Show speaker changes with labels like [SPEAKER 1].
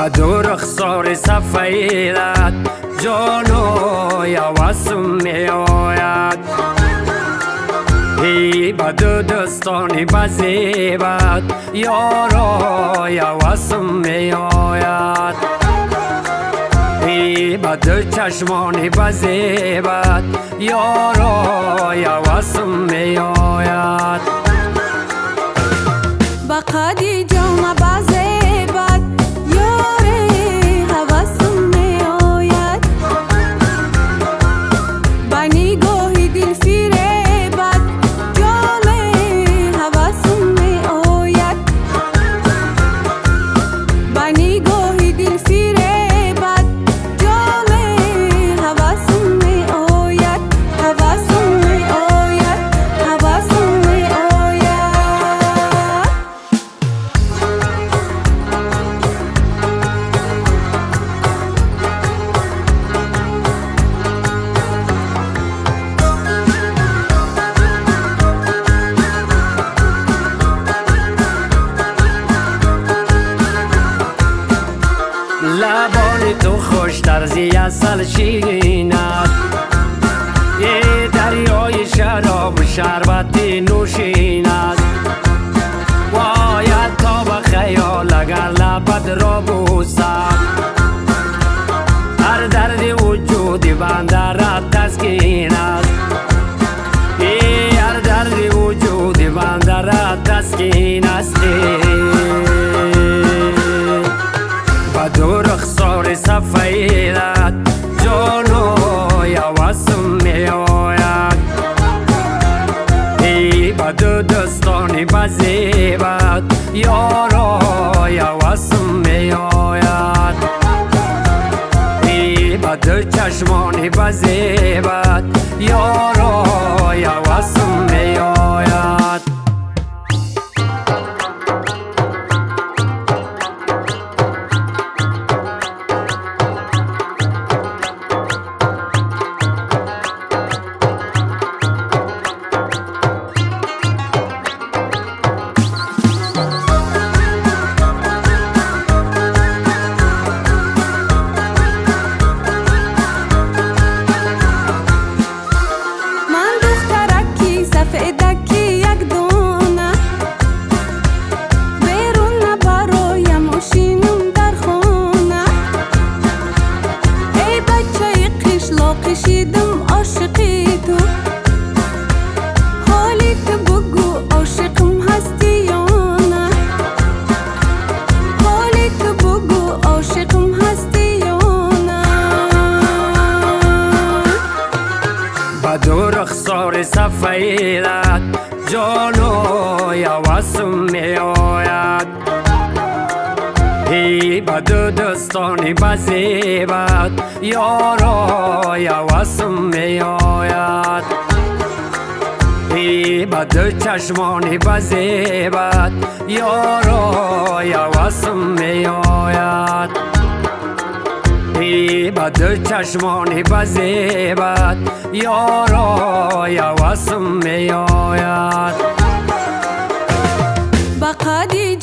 [SPEAKER 1] دو رخسار سفیدت جانو یواسم می آید ای با دو دستانی بزیبت یارا یواسم می آید ای با دو چشمانی بزیبت یارا یواسم می آید
[SPEAKER 2] با قدی جام بزیبت یاری هواسم می آید با نگاهی دل فریبت جالی هواسم می آید با نگاهی دل فریبت جالی هواسم می آید هواسم می آید هواسم می آید
[SPEAKER 1] لبان تو خوش طرزی اصل شیرین است یه دریای شراب و شربتی نوشین است باید تا به خیال اگر لبت را بوسم هر درد وجودی بنده را تسکین است هر درد وجودی بنده را تسکین است دو رخسار سفیدت جانو یواسم می آید ای با دو دستانی بزیبت یارا یواسم می آید ای با دو چشمانی بزیبت یارا یواسم می آید
[SPEAKER 2] کشیدم عاشقی تو حالی تو بگو عاشقم هستی یا نه حالی تو بگو عاشقم هستی یا نه
[SPEAKER 1] با دو رخسار سفیدت جانو یواسم می آید ای با دو دستانی بزیبت یارا یواسم می آید ای با دو چشمانی بزیبت یارا یواسم می آید ای با دو چشمانی بزیبت یارا یواسم می آید
[SPEAKER 2] با قدی